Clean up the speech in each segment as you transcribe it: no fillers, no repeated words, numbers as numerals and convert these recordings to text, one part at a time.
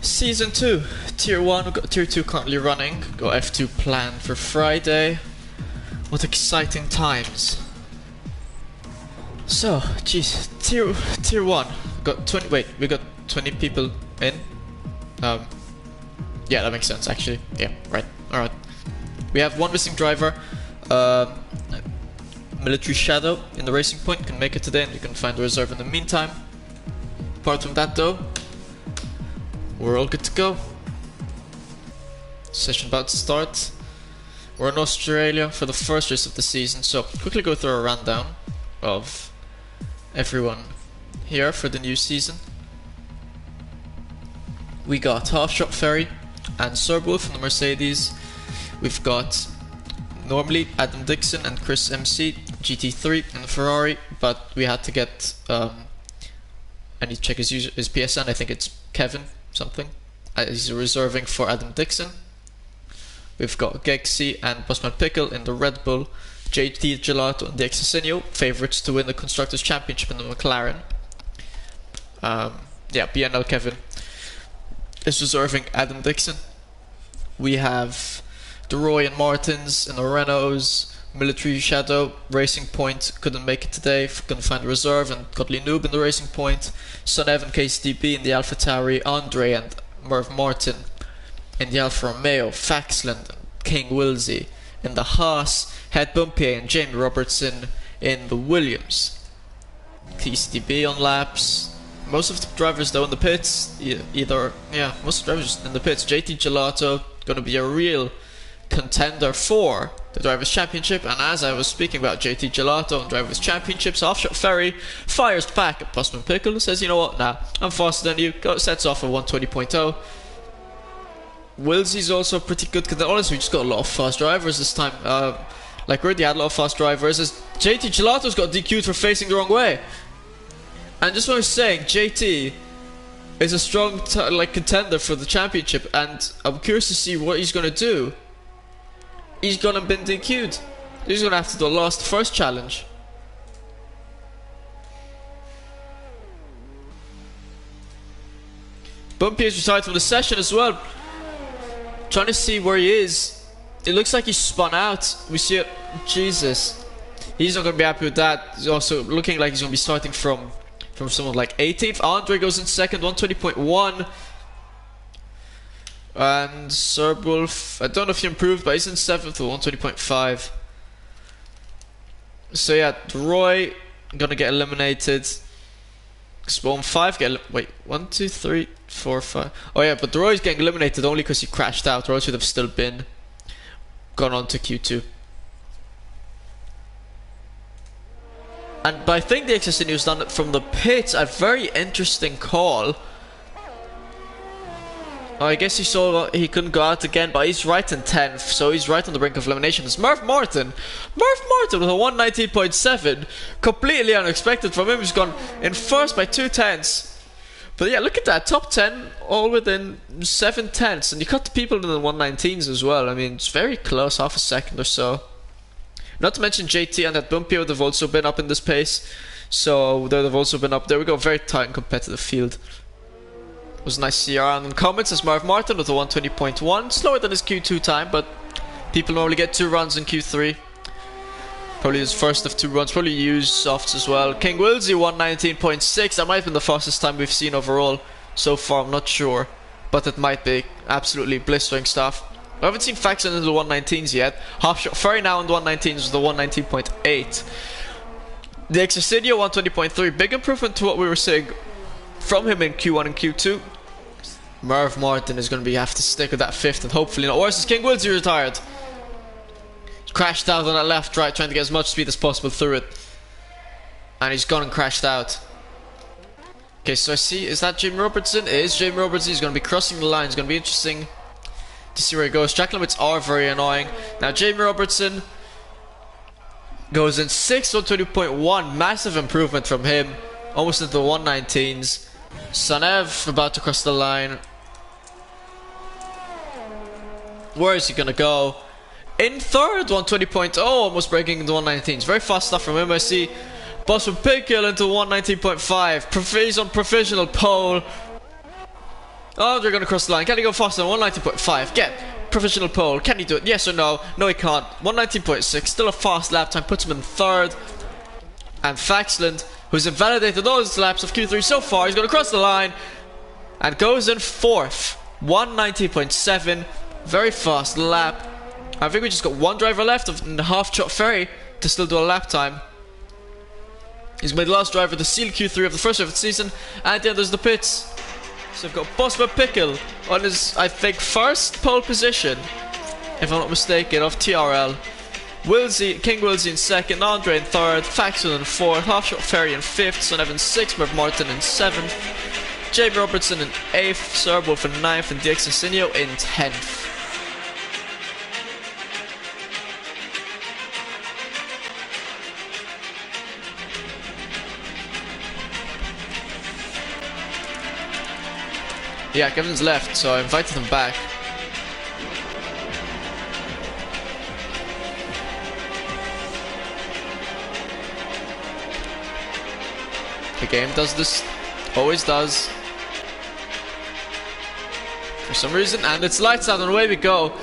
Season 2, Tier 1, we've got Tier 2 currently running, got F2 planned for Friday. What exciting times. So, geez, Tier 1, we got 20 people in. Yeah, that makes sense actually, yeah, right, alright. We have one missing driver, Military Shadow in the Racing Point, can make it today and you can find the reserve in the meantime. Apart from that though, we're all good to go. Session about to start. We're in Australia for the first race of the season, so quickly go through a rundown of everyone here for the new season. We got Half-Shot Ferry and Serbull from the Mercedes. We've got normally Adam Dixon and Chris MC GT3 in the Ferrari, but we had to get I need to check his PSN. I think it's Kevin something. He's reserving for Adam Dixon. We've got Gexy and Bossman Pickle in the Red Bull, JT Gelato and the Exosinio, favourites to win the Constructors' Championship in the McLaren. Yeah, BNL Kevin is reserving Adam Dixon. We have DeRoy and Martins in the Renaults, Military Shadow, Racing Point couldn't make it today, couldn't find a reserve, and Godly Noob in the Racing Point, Son Evan KCDB in the Alpha Tauri, Andre and Merv Martin in the Alfa Romeo, Faxland and King Wilsey in the Haas, Head Bumpier and Jamie Robertson in the Williams. KCDB on laps. Most of the drivers though in the pits, most of the drivers in the pits. JT Gelato gonna be a real contender for the Drivers' Championship, and as I was speaking about JT Gelato and Drivers' Championships, Half-Shot Ferry fires back at Bossman Pickle and says, you know what, nah, I'm faster than you, sets off at 120.0. Wilsey's also pretty good, because honestly we just got a lot of fast drivers this time. Like we already had a lot of fast drivers, as JT Gelato's got DQ'd for facing the wrong way. And just what I was saying, JT is a strong contender for the championship, and I'm curious to see what he's gonna do. He's gonna been DQ'd. He's gonna have to do a last first challenge. Bumpy is retired from the session as well. Trying to see where he is. It looks like he's spun out. We see it. Jesus. He's not gonna be happy with that. He's also looking like he's gonna be starting from someone like 18th. Andre goes in second, 120.1. And Serbull, I don't know if he improved, but he's in 7th with 120.5. So yeah, Roy gonna get eliminated. Spawn 5 wait, 1, 2, 3, 4, 5. Oh yeah, but Roy's getting eliminated only because he crashed out, or else would have still been gone on to Q2. And but I think the Exosinio's done it from the pits. A very interesting call. I guess he saw he couldn't go out again, but he's right in 10th, so he's right on the brink of elimination. It's Merv Martin with a 119.7, completely unexpected from him. He's gone in first by 2 tenths. But yeah, look at that, top 10, all within 7 tenths, and you cut the people in the 119s as well. I mean, it's very close, half a second or so. Not to mention JT and that Bumpy would have also been up in this pace, so they'd have also been up. There we go, very tight and competitive field. It was nice to see around in comments as Merv Martin with a 120.1, slower than his Q2 time, but people normally get 2 runs in Q3. Probably his first of 2 runs, probably used softs as well. King Wilsey 119.6, that might have been the fastest time we've seen overall so far, I'm not sure, but it might be absolutely blistering stuff. I haven't seen Faxon in the 119s yet. Half-Shot Ferry now in the 119s with the 119.8. The Exosinio 120.3, big improvement to what we were saying from him in Q1 and Q2. Merv Martin is going to have to stick with that 5th and hopefully not worse as King Wilsey retired. Crashed out on that left right, trying to get as much speed as possible through it. And he's gone and crashed out. Okay, so I see, is that Jamie Robertson? It is Jamie Robertson. He's going to be crossing the line. It's going to be interesting to see where he goes. Track limits are very annoying. Now Jamie Robertson goes in 6th, 120.1. Massive improvement from him. Almost into the 119s. Sanev about to cross the line. Where is he gonna go? In 3rd, 120.0, almost breaking into 119s. Very fast stuff from him. I see Bossman Pickle into 119.5. He's on provisional pole. Andre gonna cross the line. Can he go faster than 119.5? Get provisional pole. Can he do it? Yes or no? No, he can't. 119.6. Still a fast lap time. Puts him in third. And Faxland, who's invalidated all his laps of Q3 so far, he's gonna cross the line and goes in fourth. 119.7. Very fast lap. I think we just got one driver left in the half-shot ferry to still do a lap time. He's made the last driver to seal Q3 of the first race of the season, and then there's the pits. So we've got Bosma Pickle on his, I think, first pole position, if I'm not mistaken, of TRL. King Wilsey in second, Andre in third, Faxon in fourth, Half-Shot Ferry in fifth, Son Evans sixth, Merv Martin in seventh, Jamie Robertson in eighth, Serwolf in ninth, and DX Insignio in 10th. Yeah, Kevin's left, so I invited him back. The game does this, always does. For some reason, and it's lights out and away we go.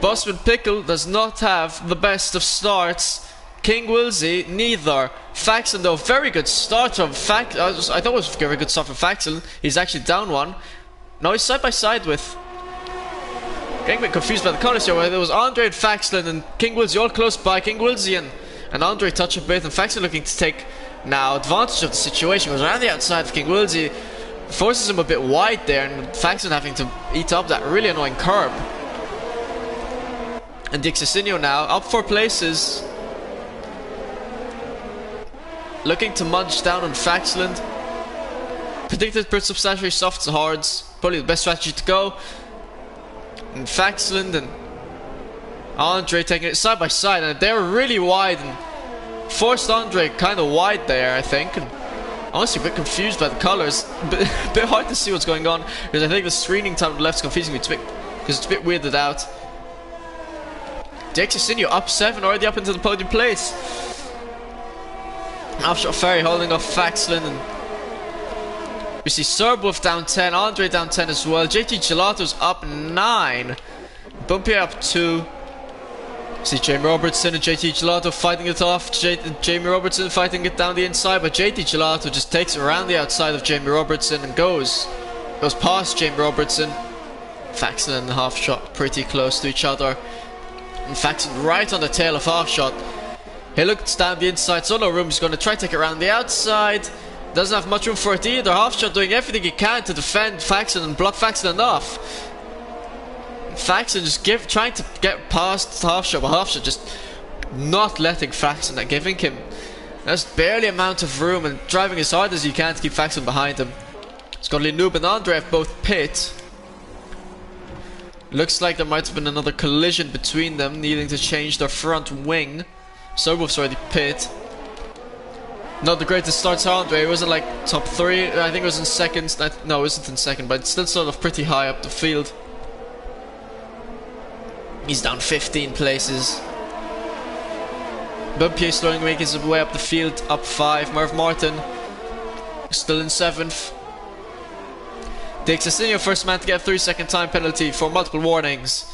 Bosman Pickle does not have the best of starts. King Wilsey, neither. Faxon though, very good start from Faxon. I thought it was a very good start from Faxon. He's actually down one. Now he's side by side with. Getting a bit confused by the colours here, where there was Andre and Faxon and King Wilsey all close by. King Wilsey and Andre touch a bit, and Faxon looking to take now advantage of the situation. Goes around the outside of King Wilsey, forces him a bit wide there, and Faxon having to eat up that really annoying curb. And Dixasinho now up 4 places. Looking to munch down on Faxland. Predicted pretty substantially softs and hards. Probably the best strategy to go. And Faxland and Andre taking it side by side. And they're really wide and forced Andre kind of wide there, I think. And honestly, a bit confused by the colours. A bit hard to see what's going on. Because I think the screening time on the left is confusing me because it's a bit weirded out. Dixasinho up 7, already up into the podium place. Half-Shot Ferry holding off Faxland, and we see Serwolf down 10, Andre down 10 as well. JT Gelato's up 9, Bumpy up 2. See Jamie Robertson and JT Gelato fighting it off. Jamie Robertson fighting it down the inside, but JT Gelato just takes it around the outside of Jamie Robertson and goes past Jamie Robertson. Faxland and Half-Shot pretty close to each other, and Faxland right on the tail of Half-Shot. He looks down the inside, so no room. He's going to try to take it around the outside. Doesn't have much room for it either. Half-Shot doing everything he can to defend Faxon and block Faxon off. Faxon just trying to get past Half-Shot, but Half-Shot just not letting Faxon, giving him just barely amount of room and driving as hard as you can to keep Faxon behind him. Scotty Noob and Andre have both pit. Looks like there might have been another collision between them, needing to change their front wing. Serwolf's already pit. Not the greatest starts Andre. It wasn't like top 3. I think it was in second. No, it wasn't in second, but it's still sort of pretty high up the field. He's down 15 places. Bumpier slowing making his way up the field, up 5. Merv Martin still in 7th. Dixasinho first man to get a 3-second time penalty for multiple warnings.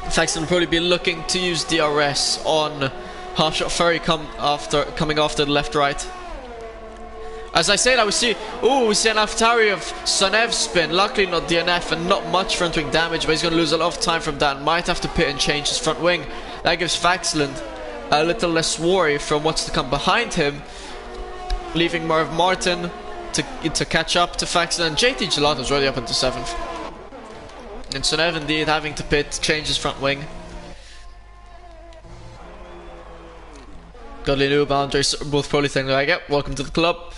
Faxon will probably be looking to use DRS on Half-Shot Ferry coming after the left-right. As I said, we see an AlphaTauri of Sonev spin. Luckily not DNF and not much front wing damage, but he's going to lose a lot of time from that. Might have to pit and change his front wing. That gives Faxland a little less worry from what's to come behind him, leaving Merv Martin to catch up to Faxland. And JT Gelato's already up into 7th. And Sonev indeed having to pit, change his front wing. Godly Noob and Andre both probably thinking like, yep, welcome to the club.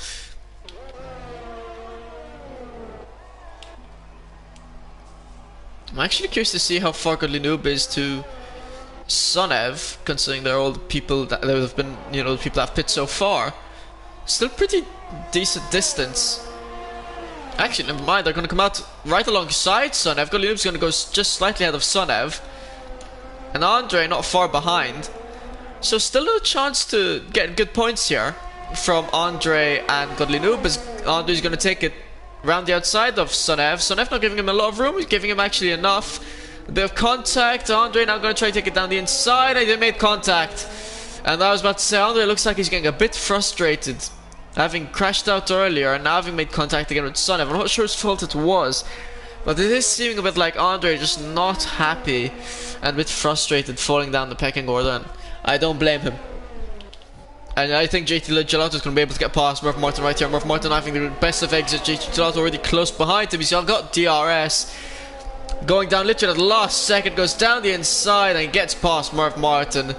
I'm actually curious to see how far Godly Noob is to Sonev, considering they're all the people that have been, the people that have pit so far. Still pretty decent distance. Actually, never mind, they're going to come out right alongside Sonev. Godly Noob's going to go just slightly ahead of Sonev. And Andre not far behind. So still a chance to get good points here from Andre and Godly Noob, as Andre's going to take it around the outside of Sonev. Sonev not giving him a lot of room, he's giving him actually enough. A bit of contact. Andre now going to try to take it down the inside. They made contact. And I was about to say, Andre looks like he's getting a bit frustrated, having crashed out earlier and now having made contact again with Sonev. I'm not sure whose fault it was, but it is seeming a bit like Andre just not happy and a bit frustrated, falling down the pecking order, and I don't blame him. And I think JT Gelato is going to be able to get past Murph Martin right here. Murph Martin having the best of exits. JT Gelato already close behind him. He's got DRS. Going down literally at the last second. Goes down the inside and gets past Murph Martin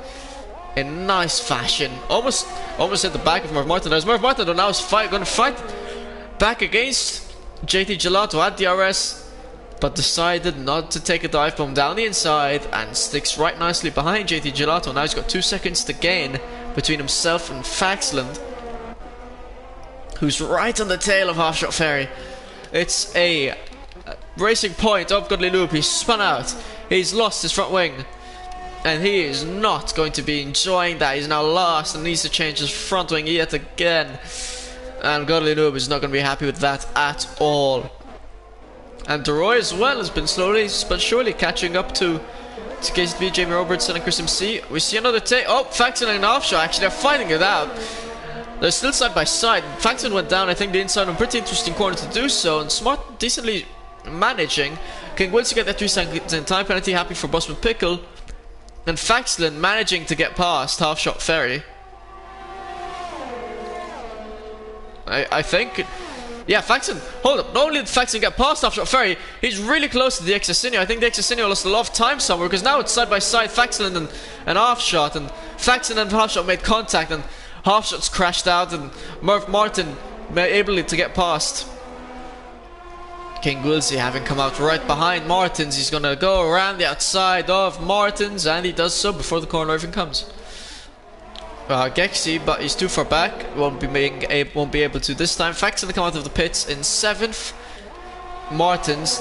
in nice fashion. Almost hit the back of Murph Martin. As Murph Martin now is going to fight back against JT Gelato at DRS, but decided not to take a dive bomb down the inside and sticks right nicely behind JT Gelato. Now he's got 2 seconds to gain between himself and Faxland, who's right on the tail of Half Shot Ferry. It's a racing point of Godly Loop. He's spun out, he's lost his front wing, and he is not going to be enjoying that. He's now lost and needs to change his front wing yet again, and Godly Loop is not going to be happy with that at all. And DeRoy as well has been slowly but surely catching up to KZB, Jamie Robertson and Chris MC. We see another take. Oh, Faxon and Offshore actually are fighting it out. They're still side by side. Faxon went down, I think, the inside on a pretty interesting corner to do so, and Smart decently managing. King Wills to get that 3 seconds in time penalty, happy for Bossman Pickle. And Faxland managing to get past Half Shot Ferry. I think. Yeah, Faxon, hold up. Not only did Faxon get past Half Shot Ferry, he's really close to the Exosinio. I think the Exosinio lost a lot of time somewhere, because now it's side by side, Faxon and Half Shot, and Faxon and Half Shot made contact, and Half Shot's crashed out, and Murph Martin able to get past. King Wilsey having come out right behind Martins. He's gonna go around the outside of Martins, and he does so before the corner even comes. Gexy, but he's too far back. Won't be able to this time. Faxon to come out of the pits in 7th. Martins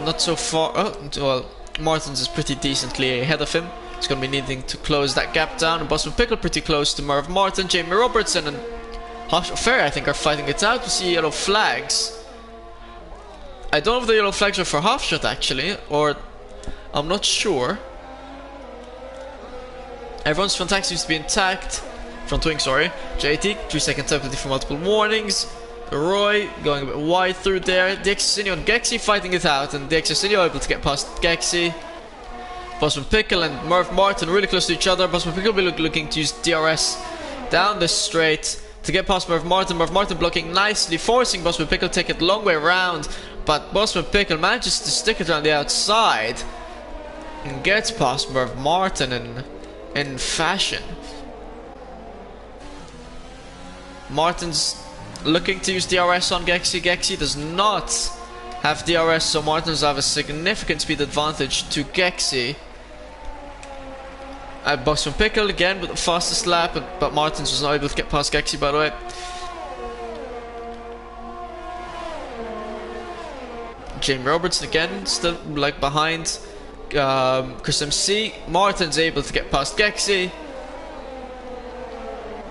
not so far. Oh, well, Martins is pretty decently ahead of him. He's going to be needing to close that gap down. And Boston Pickle pretty close to Merv Martin. Jamie Robertson and Half Shot Ferry, I think, are fighting it out. We see yellow flags. I don't know if the yellow flags are for Half Shot actually, or I'm not sure. Everyone's front tag seems to be intact. Front wing, sorry. JT, 3 second time penalty for multiple warnings. Roy going a bit wide through there. The Exosinio and Gexy fighting it out, and the Exosinio able to get past Gexy. Bosman Pickle and Murph Martin really close to each other. Bosman Pickle will be looking to use DRS down the straight to get past Murph Martin. Murph Martin blocking nicely, forcing Bosman Pickle to take it a long way around, but Bosman Pickle manages to stick it on the outside and gets past Murph Martin in fashion. Martin's looking to use DRS on Gexy. Gexy does not have DRS, so Martins have a significant speed advantage to Gexy. Bosman Pickle again with the fastest lap, but Martins was not able to get past Gexy, by the way. Jamie Robertson again, still like behind Chris MC. Martin's able to get past Gexy.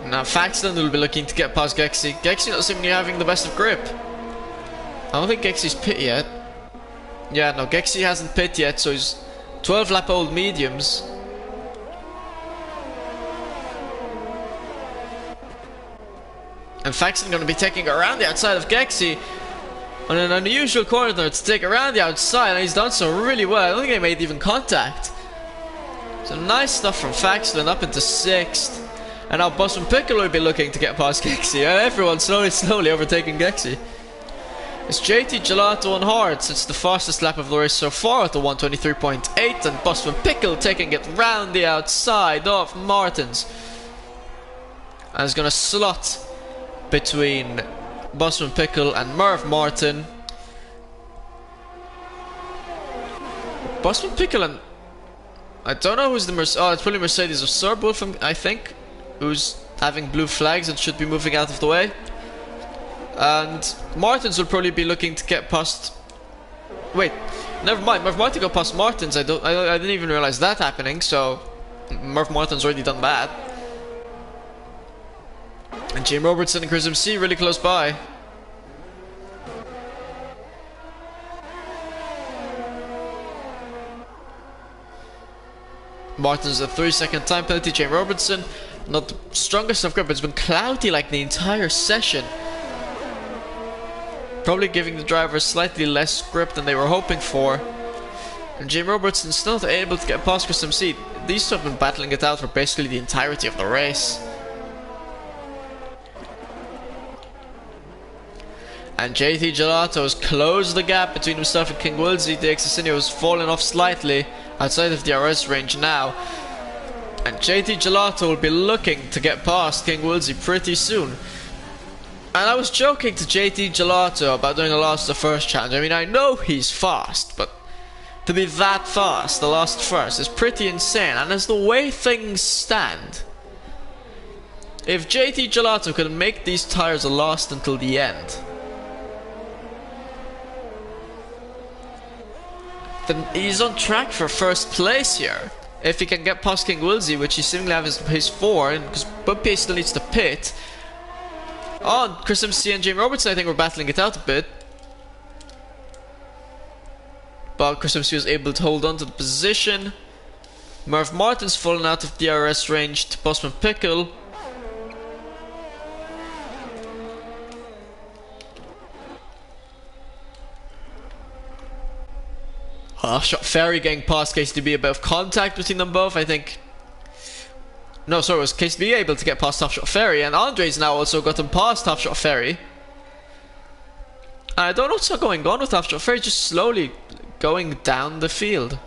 Now Faxland will be looking to get past Gexy. Gexy not seemingly having the best of grip. I don't think Gexy's pit yet. Yeah, no, Gexy hasn't pit yet, so he's 12 lap old mediums. And Faxland going to be taking around the outside of Gexy on an unusual corner to take around the outside, and he's done so really well. I don't think they made even contact. So nice stuff from Faxland up into 6th. And now Bosman Pickle will be looking to get past Gexy, and everyone slowly overtaking Gexy. It's JT Gelato on Hearts. It's the fastest lap of the race so far at the 123.8, and Bosman Pickle taking it round the outside of Martins. And it's going to slot between Bosman Pickle and Merv Martin. Bosman Pickle and I don't know who's the oh, it's probably Mercedes or Serbo from, I think, who's having blue flags and should be moving out of the way. And Martins will probably be looking to get past. Wait, never mind. Merv Martin got past Martins. I didn't even realize that happening. So Merv Martin's already done that. And Jamie Robertson and Chris MC really close by. Martin's a 3-second time penalty. Jamie Robertson, not the strongest of grip, but it's been cloudy like the entire session. Probably giving the driver slightly less grip than they were hoping for. And Jamie Robertson still not able to get past Chris MC. These two have been battling it out for basically the entirety of the race. And JT Gelato has closed the gap between himself and King Wilsey. DeXasinio has fallen off slightly outside of DRS range now. And JT Gelato will be looking to get past King Wilsey pretty soon. And I was joking to JT Gelato about doing a last to first challenge. I mean, I know he's fast, but to be that fast, the last first, is pretty insane. And as the way things stand, if JT Gelato can make these tires last until the end, then he's on track for first place here. If he can get past King Wilsey, which he seemingly has his 4, and because Bumpier still needs to pit. Oh, Chris MC and Jamie Robertson I think were battling it out a bit. But Chris MC was able to hold on to the position. Merv Martin's fallen out of DRS range to Bosman Pickle. Shot Ferry getting past KCDB, a bit of contact between them both, I think. No, sorry, it was KCDB able to get past Top Shot Ferry, and Andre's now also gotten past Top Shot Ferry. And I don't know what's going on with Top Shot Ferry, just slowly going down the field.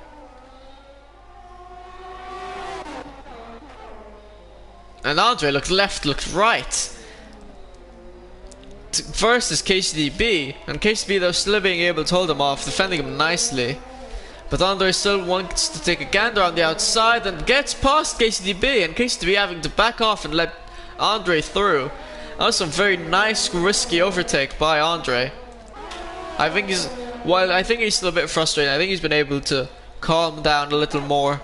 And Andre looked left, looked right. Versus KCDB, and KCDB though still being able to hold him off, defending him nicely. But Andre still wants to take a gander on the outside and gets past KCDB, and KCDB having to back off and let Andre through. That was some very nice, risky overtake by Andre. I think he's still a bit frustrated. I think he's been able to calm down a little more.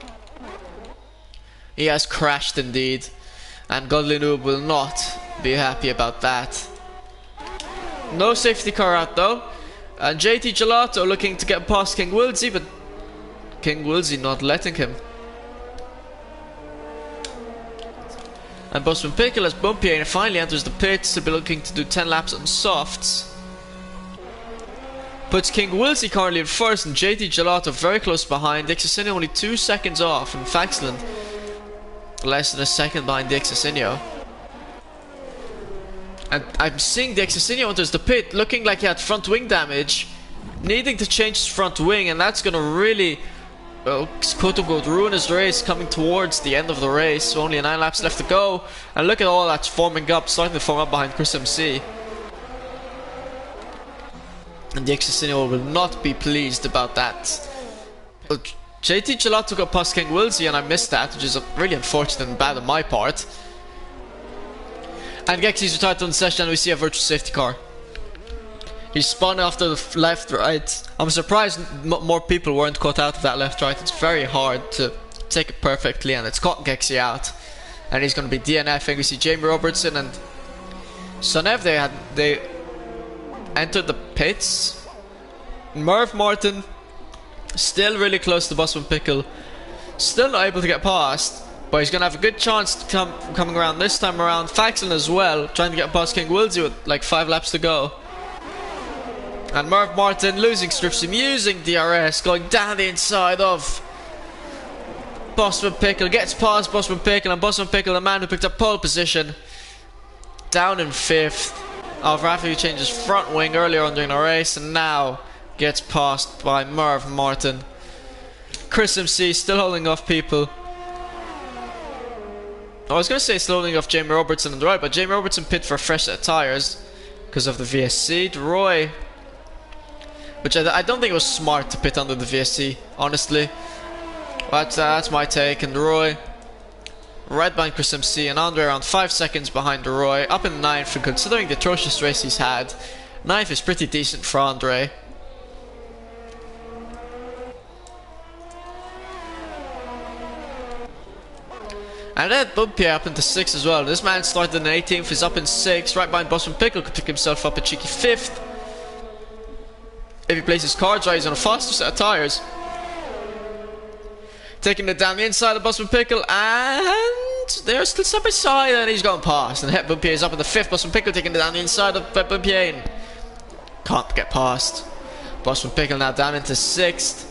He has crashed indeed, and Godly Noob will not be happy about that. No safety car out though, and JT Gelato looking to get past King Wilsey, but King Wilsey not letting him. And Bosman Pickle as Bumpier finally enters the pits to be looking to do 10 laps on softs. Puts King Wilsey currently in first and JT Gelato very close behind. DeXasinio only 2 seconds off, and Faxland less than a second behind DeXasinio. And I'm seeing DeXasinio enters the pit looking like he had front wing damage, needing to change his front wing, and that's gonna really quote unquote ruin his race coming towards the end of the race. Only 9 laps left to go, and look at all that's forming up, starting to form up behind Chris MC. And DeXasinio will not be pleased about that. JT Gelato got past King Wilsey and I missed that, which is really unfortunate and bad on my part. And Gexi's retired on the session and we see a virtual safety car. He spun after the left-right. I'm surprised more people weren't caught out of that left-right. It's very hard to take it perfectly, and it's caught Gexi out. And he's going to be DNFing. We see Jamie Robertson and Sonev. They entered the pits. Merv Martin still really close to Bosman Pickle. Still not able to get past, but he's going to have a good chance to coming around this time around. Faxon as well, trying to get past King Wilsey with like 5 laps to go. And Merv Martin losing Stripsim, using DRS, going down the inside of Bosman Pickle. Gets past Bosman Pickle, and Bosman Pickle, the man who picked up pole position, down in 5th. After having to change his front wing earlier on during the race, and now gets passed by Merv Martin. Chris MC still holding off people. I was going to say slowing off Jamie Robertson on the right, but Jamie Robertson pit for a fresh set of tyres because of the VSC. Roy, which I don't think it was smart to pit under the VSC, honestly. But that's my take. And Roy right behind Chris MC, and Andre around 5 seconds behind Roy, up in 9th, and considering the atrocious race he's had, 9th is pretty decent for Andre. And then Bumpier up into 6th as well. This man started in 18th, is up in 6th, right behind Bosman Pickle, could pick himself up a cheeky 5th. If he plays his cards right, he's on a faster set of tyres. taking it down the inside of Busman Pickle, and they're still side by side, and he's going past. And Het Bompierre is up in the 5th. Busman Pickle taking it down the inside of Het Bompierre, and can't get past. Busman Pickle now down into 6th.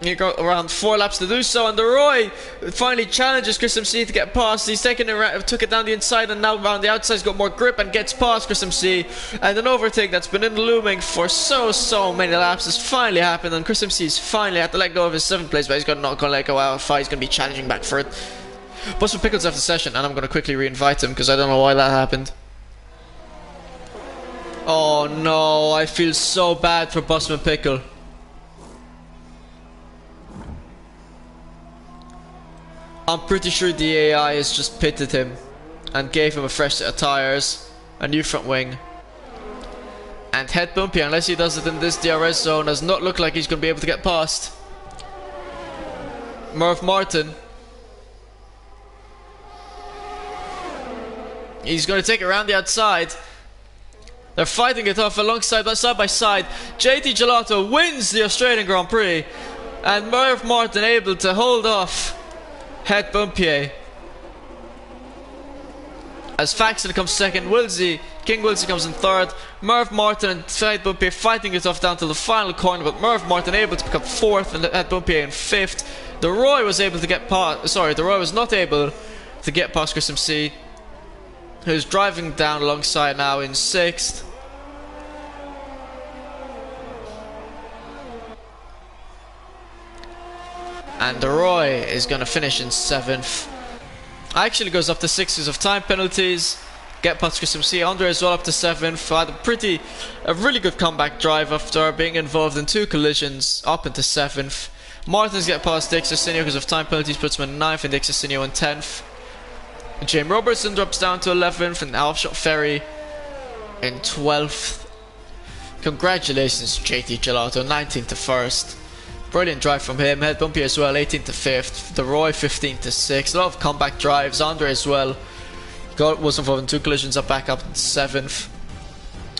You got around 4 laps to do so, and De Roy finally challenges Chris MC to get past. He's took it down the inside, and now around the outside he's got more grip and gets past Chris MC. And an overtake that's been in the looming for so many laps has finally happened, and Chris MC's finally had to let go of his 7th place, but he's not going to let go out of 5. He's going to be challenging back for it. Busman Pickle's after the session, and I'm going to quickly re-invite him because I don't know why that happened. Oh no, I feel so bad for Busman Pickle. I'm pretty sure the AI has just pitted him and gave him a fresh set of tyres, a new front wing. And Het Bompierre, unless he does it in this DRS zone, does not look like he's going to be able to get past. Murph Martin. He's going to take it around the outside. They're fighting it off alongside, side by side. JT Gelato wins the Australian Grand Prix, and Murph Martin able to hold off Het Bompierre. As Faxon comes 2nd, King Wilsey comes in 3rd. Murph Martin and Het Bompierre fighting it off down to the final corner, but Murph Martin able to pick up 4th and Het Bompierre in 5th. De Roy was able to get past. De Roy was not able to get past Chris MC, who's driving down alongside now in 6th. And De Roy is going to finish in 7th. Actually goes up to 6 because of time penalties. Get past Chris MC. Andre as well up to 7th. Had a really good comeback drive after being involved in 2 collisions. Up into 7th. Martins get past Dick Cecchino because of time penalties. Puts him in 9th and Dick Cecchino in 10th. James Robertson drops down to 11th and Alshot Ferry in 12th. Congratulations JT Gelato, 19th to 1st. Brilliant drive from him. Het Bompierre as well, 18th to 5th. De Roy 15th to 6th. A lot of comeback drives. Andre as well. Was involved in 2 collisions, back up to 7th.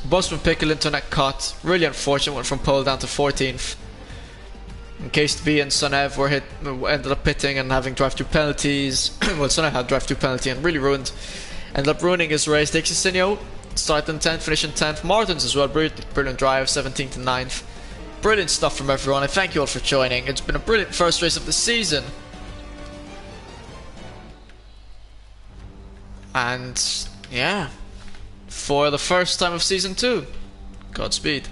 Busman Pickle internet cut. Really unfortunate, went from pole down to 14th. In case B and Sonev ended up pitting and having drive-through penalties. Well, Sonev had drive-through penalty and really ended up ruining his race. Dick Cecchino started in 10th, finished in 10th. Martins as well, brilliant drive, 17th to 9th. Brilliant stuff from everyone. I thank you all for joining. It's been a brilliant first race of the season. And yeah, for the first time of season 2, Godspeed.